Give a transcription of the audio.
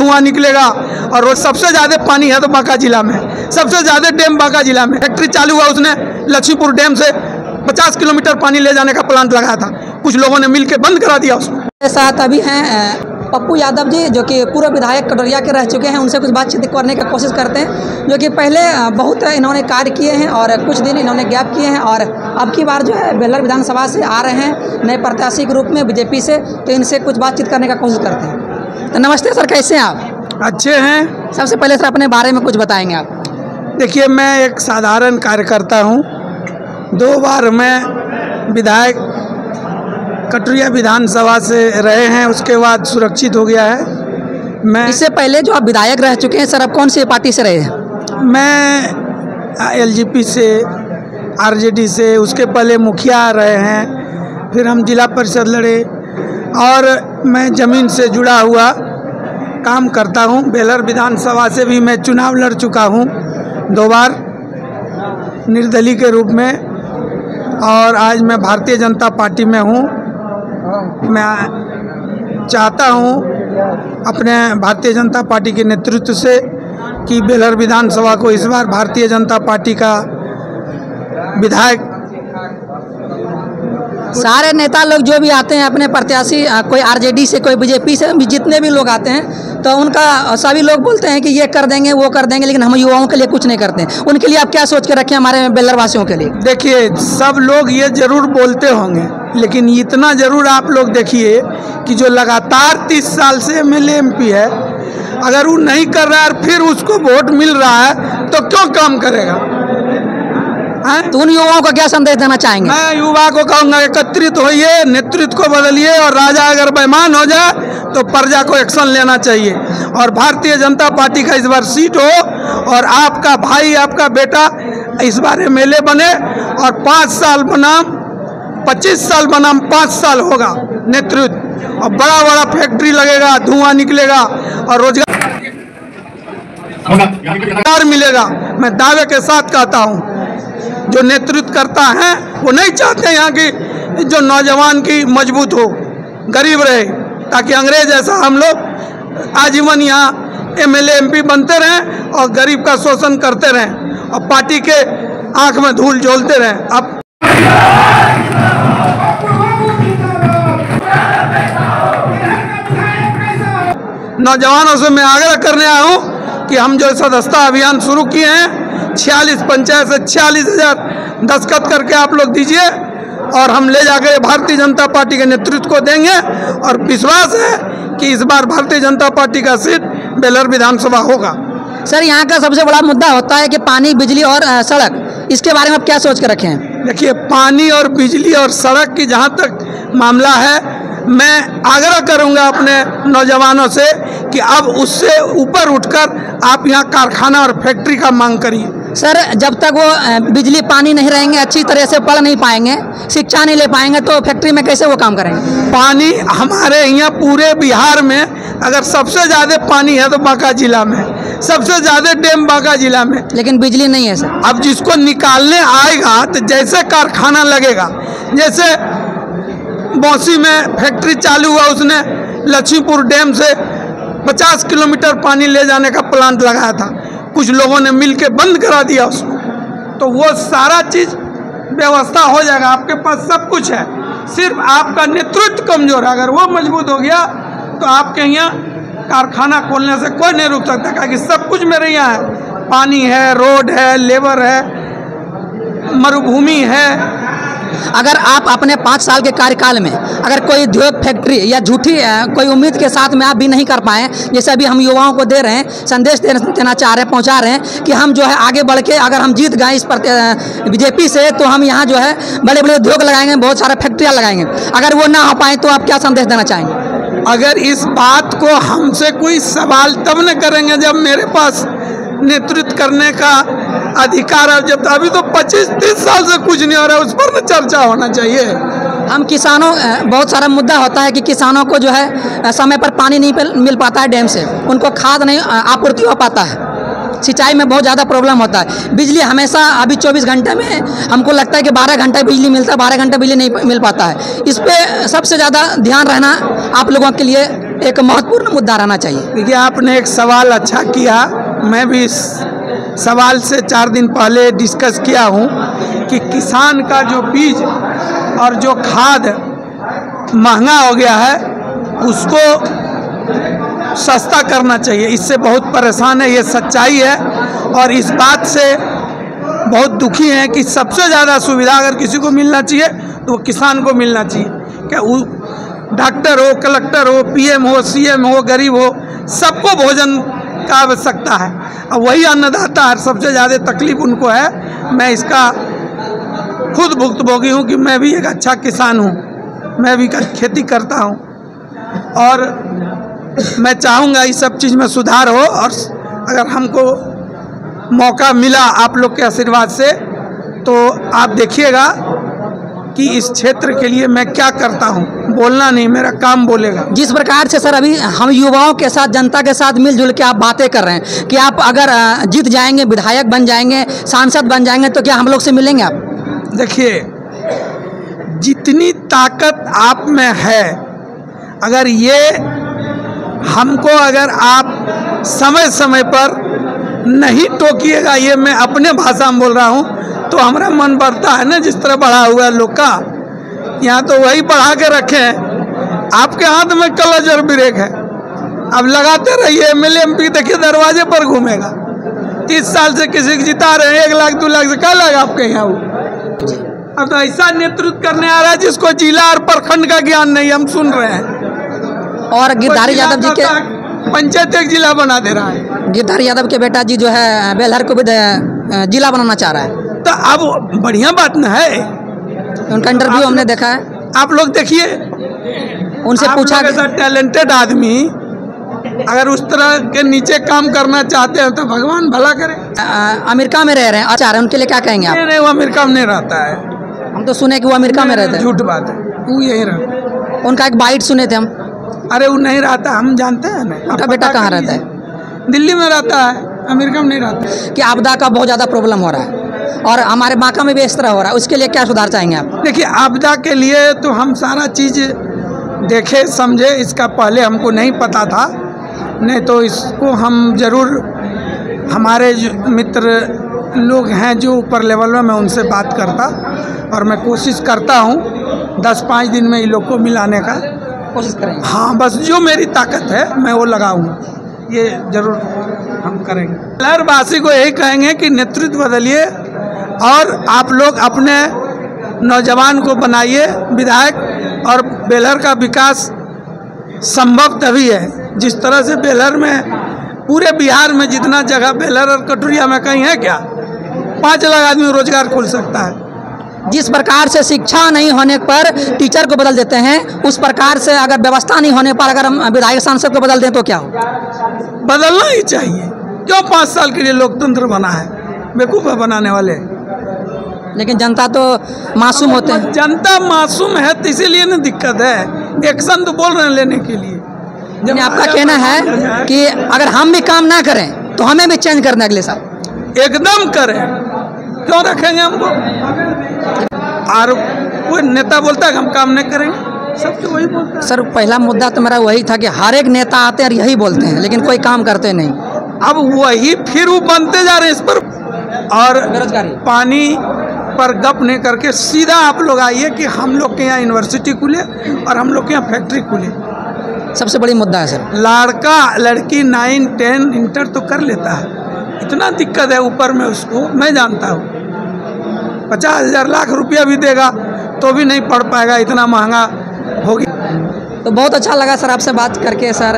धुआं निकलेगा। और वो सबसे ज़्यादा पानी है तो बांका जिला में, सबसे ज़्यादा डैम बांका जिला में। फैक्ट्री चालू हुआ, उसने लक्ष्मीपुर डैम से 50 किलोमीटर पानी ले जाने का प्लांट लगाया था, कुछ लोगों ने मिलकर बंद करा दिया उसको। मेरे साथ अभी हैं पप्पू यादव जी, जो कि पूर्व विधायक कटोरिया के रह चुके हैं। उनसे कुछ बातचीत करने की कोशिश करते हैं, जो कि पहले बहुत इन्होंने कार्य किए हैं और कुछ दिन इन्होंने गैप किए हैं, और अब की बार जो है बेल्लर विधानसभा से आ रहे हैं नए प्रत्याशी के रूप में बीजेपी से। तो इनसे कुछ बातचीत करने का कोशिश करते हैं। तो नमस्ते सर, कैसे हैं आप? अच्छे हैं। सबसे पहले सर अपने बारे में कुछ बताएंगे आप? देखिए, मैं एक साधारण कार्यकर्ता हूँ। 2 बार मैं विधायक कटोरिया विधानसभा से रहे हैं, उसके बाद सुरक्षित हो गया है। मैं इससे पहले जो आप विधायक रह चुके हैं सर, अब कौन सी पार्टी से रहे हैं? मैं एलजेपी से, आरजेडी से, उसके पहले मुखिया रहे हैं, फिर हम जिला परिषद लड़े, और मैं ज़मीन से जुड़ा हुआ काम करता हूं। बेलर विधानसभा से भी मैं चुनाव लड़ चुका हूं 2 बार निर्दलीय के रूप में, और आज मैं भारतीय जनता पार्टी में हूं। मैं चाहता हूं अपने भारतीय जनता पार्टी के नेतृत्व से कि बेलर विधानसभा को इस बार भारतीय जनता पार्टी का विधायक। सारे नेता लोग जो भी आते हैं अपने प्रत्याशी, कोई आरजेडी से, कोई बीजेपी से, जितने भी लोग आते हैं, तो उनका सभी लोग बोलते हैं कि ये कर देंगे, वो कर देंगे, लेकिन हम युवाओं के लिए कुछ नहीं करते हैं। उनके लिए आप क्या सोच के रखे हमारे बेल्लर वासियों के लिए? देखिए, सब लोग ये जरूर बोलते होंगे, लेकिन इतना जरूर आप लोग देखिए कि जो लगातार 30 साल से एमएलए एमपी है, अगर वो नहीं कर रहा है और फिर उसको वोट मिल रहा है तो क्यों काम करेगा? तो उन युवाओं को क्या संदेश देना चाहेंगे? मैं युवा को कहूँगा, एकत्रित होइए, नेतृत्व को बदलिए, और राजा अगर बेईमान हो जाए तो प्रजा को एक्शन लेना चाहिए। और भारतीय जनता पार्टी का इस बार सीट हो, और आपका भाई, आपका बेटा इस बार एमएलए बने, और 5 साल बनाम 25 साल बनाम 5 साल होगा नेतृत्व, और बड़ा बड़ा फैक्ट्री लगेगा, धुआं निकलेगा, और रोजगार मिलेगा। मैं दावे के साथ कहता हूँ, जो नेतृत्व करता है वो नहीं चाहते यहाँ की जो नौजवान की मजबूत हो, गरीब रहे, ताकि अंग्रेज ऐसा हम लोग आजीवन यहाँ एमएलए एमपी बनते रहें और गरीब का शोषण करते रहें और पार्टी के आंख में धूल झोलते रहें। अब नौजवानों से मैं आग्रह करने आया हूँ कि हम जो सदस्यता अभियान शुरू किए हैं, 46 पंचायत से 46,000 दस्तखत करके आप लोग दीजिए, और हम ले जाकर भारतीय जनता पार्टी के नेतृत्व को देंगे। और विश्वास है कि इस बार भारतीय जनता पार्टी का सीट बेलर विधानसभा होगा। सर, यहाँ का सबसे बड़ा मुद्दा होता है कि पानी, बिजली और सड़क, इसके बारे में आप क्या सोच कर रखे हैं? देखिए, पानी और बिजली और सड़क की जहाँ तक मामला है, मैं आग्रह करूंगा अपने नौजवानों से कि अब उससे ऊपर उठकर आप यहाँ कारखाना और फैक्ट्री का मांग करिए। सर, जब तक वो बिजली पानी नहीं रहेंगे, अच्छी तरह से पढ़ नहीं पाएंगे, शिक्षा नहीं ले पाएंगे, तो फैक्ट्री में कैसे वो काम करेंगे? पानी हमारे यहाँ पूरे बिहार में अगर सबसे ज़्यादा पानी है तो बांका जिला में, सबसे ज़्यादा डैम बांका जिला में, लेकिन बिजली नहीं है सर। अब जिसको निकालने आएगा तो जैसे कारखाना लगेगा, जैसे बौसी में फैक्ट्री चालू हुआ, उसने लक्ष्मीपुर डैम से 50 किलोमीटर पानी ले जाने का प्लांट लगाया था, कुछ लोगों ने मिलकर बंद करा दिया उसको। तो वो सारा चीज़ व्यवस्था हो जाएगा, आपके पास सब कुछ है, सिर्फ आपका नेतृत्व कमज़ोर है। अगर वो मजबूत हो गया तो आपके यहाँ कारखाना खोलने से कोई नहीं रुक सकता, क्योंकि सब कुछ मेरे यहाँ है, पानी है, रोड है, लेबर है, मरुभूमि है। अगर आप अपने 5 साल के कार्यकाल में अगर कोई उद्योग, फैक्ट्री या झूठी कोई उम्मीद के साथ में आप भी नहीं कर पाए, जैसे अभी हम युवाओं को दे रहे हैं, संदेश देना चाह रहे हैं, पहुंचा रहे हैं कि हम जो है आगे बढ़ के, अगर हम जीत गए इस बीजेपी से, तो हम यहाँ जो है बड़े बड़े उद्योग लगाएंगे, बहुत सारा फैक्ट्रियाँ लगाएंगे। अगर वो ना हो पाए तो आप क्या संदेश देना चाहेंगे? अगर इस बात को हमसे कोई सवाल तब न करेंगे जब मेरे पास नेतृत्व करने का अधिकार है। जब अभी तो 25-30 साल से कुछ नहीं हो रहा है, उस पर न चर्चा होना चाहिए। हम किसानों, बहुत सारा मुद्दा होता है कि किसानों को जो है समय पर पानी नहीं मिल पाता है डैम से, उनको खाद नहीं आपूर्ति हो पाता है, सिंचाई में बहुत ज़्यादा प्रॉब्लम होता है। बिजली हमेशा अभी 24 घंटे में हमको लगता है कि 12 घंटे बिजली मिलता है, 12 घंटे बिजली नहीं मिल पाता है। इस पे सबसे ज़्यादा ध्यान रहना आप लोगों के लिए एक महत्वपूर्ण मुद्दा रहना चाहिए। देखिए, आपने एक सवाल अच्छा किया। मैं भी इस सवाल से 4 दिन पहले डिस्कस किया हूँ कि किसान का जो बीज और जो खाद महंगा हो गया है उसको सस्ता करना चाहिए। इससे बहुत परेशान है, ये सच्चाई है। और इस बात से बहुत दुखी हैं कि सबसे ज़्यादा सुविधा अगर किसी को मिलना चाहिए तो वो किसान को मिलना चाहिए। क्या वो डॉक्टर हो, कलेक्टर हो, पीएम हो, सीएम हो, गरीब हो, सबको भोजन का आवश्यकता है। और वही अन्नदाता है, सबसे ज़्यादा तकलीफ उनको है। मैं इसका खुद भुक्तभोगी हूँ कि मैं भी एक अच्छा किसान हूँ, मैं भी खेती करता हूँ और मैं चाहूँगा इस सब चीज़ में सुधार हो। और अगर हमको मौका मिला आप लोग के आशीर्वाद से तो आप देखिएगा कि इस क्षेत्र के लिए मैं क्या करता हूँ। बोलना नहीं, मेरा काम बोलेगा। जिस प्रकार से सर अभी हम युवाओं के साथ, जनता के साथ मिलजुल के आप बातें कर रहे हैं कि आप अगर जीत जाएंगे, विधायक बन जाएंगे, सांसद बन जाएंगे तो क्या हम लोग से मिलेंगे आप? देखिए, जितनी ताकत आप में है, अगर ये हमको अगर आप समय समय पर नहीं टोकिएगा, ये मैं अपने भाषा में बोल रहा हूँ, तो हमारा मन बढ़ता है ना। जिस तरह बढ़ा हुआ है लोग का, यहाँ तो वही बढ़ा के रखे हैं। आपके हाथ में क्लच और ब्रेक है, अब लगाते रहिए। एमएलए एमपी देखिए दरवाजे पर घूमेगा। 30 साल से किसी को जिता रहे हैं, 1 लाख 2 लाख से क्या लगा आपके यहाँ वो? अब तो ऐसा नेतृत्व करने आ रहा है जिसको जिला और प्रखंड का ज्ञान नहीं, हम सुन रहे हैं। और गिरधारी यादव जी के पंचायत एक जिला बना दे रहा है। गिरधारी यादव के बेटा जी जो है बेलहर को भी जिला बनाना चाह रहा है। तो अब बढ़िया बात न है। उनका इंटरव्यू हमने देखा है, आप लोग देखिए। उनसे पूछा कि टैलेंटेड आदमी अगर उस तरह के नीचे काम करना चाहते हैं तो भगवान भला करे। अमेरिका में रह रहे हैं, अच्छा उनके लिए क्या कहेंगे आप? नहीं, वो अमेरिका में नहीं रहता है। हम तो सुने कि वो अमेरिका में रहते हैं। झूठ बात है, वो यहीं रहता है। उनका एक बाइट सुने थे हम। अरे वो नहीं रहता, हम जानते हैं ना। उनका बेटा कहाँ रहता है? दिल्ली में रहता है, अमेरिका में नहीं रहता। कि आपदा का बहुत ज़्यादा प्रॉब्लम हो रहा है और हमारे बांका में भी इस तरह हो रहा है, उसके लिए क्या सुधार चाहेंगे आप? देखिए, आपदा के लिए तो हम सारा चीज़ देखे समझे, इसका पहले हमको नहीं पता था। नहीं तो इसको हम ज़रूर, हमारे मित्र लोग हैं जो ऊपर लेवल में, मैं उनसे बात करता और मैं कोशिश करता हूँ 10-5 दिन में इन लोग को मिलाने का कोशिश करेंगे। हाँ, बस जो मेरी ताकत है मैं वो लगाऊंगा, ये ज़रूर हम करेंगे। बेलहरवासी को यही कहेंगे कि नेतृत्व बदलिए और आप लोग अपने नौजवान को बनाइए विधायक। और बेलहर का विकास संभव तभी है जिस तरह से बेलहर में, पूरे बिहार में जितना जगह बेलहर और कटोरिया में कहीं है क्या, 5 लाख आदमी रोजगार खोल सकता है। जिस प्रकार से शिक्षा नहीं होने पर टीचर को बदल देते हैं, उस प्रकार से अगर व्यवस्था नहीं होने पर अगर हम विधायक सांसद को बदल दें तो क्या हो? बदलना ही चाहिए। क्यों 5 साल के लिए लोकतंत्र बना है? बेवकूफ़ है बनाने वाले। लेकिन जनता तो मासूम होते हैं। जनता मासूम है तो इसीलिए ना दिक्कत है। एक्शन तो बोल रहे हैं लेने के लिए। जब आपका कहना है कि अगर हम भी काम ना करें तो हमें भी चेंज करना अगले साल। एकदम करें, क्यों रखेंगे हमको? और कोई नेता बोलता है कि हम काम नहीं करेंगे, सब तो वही बोलता है। सर, पहला मुद्दा तो मेरा वही था कि हर एक नेता आते हैं और यही बोलते हैं लेकिन कोई काम करते नहीं। अब वही फिर वो बनते जा रहे हैं इस पर। और बेरोजगारी, पानी पर गप नहीं करके सीधा आप लोग आइए कि हम लोग के यहाँ यूनिवर्सिटी खुले और हम लोग के यहाँ फैक्ट्री खुले। सबसे बड़ी मुद्दा है सर। लड़का लड़की 9, 10 इंटर तो कर लेता है, इतना दिक्कत है ऊपर में उसको। मैं जानता हूँ 50,000 लाख रुपया भी देगा तो भी नहीं पढ़ पाएगा, इतना महंगा हो गया। तो बहुत अच्छा लगा सर आपसे बात करके सर।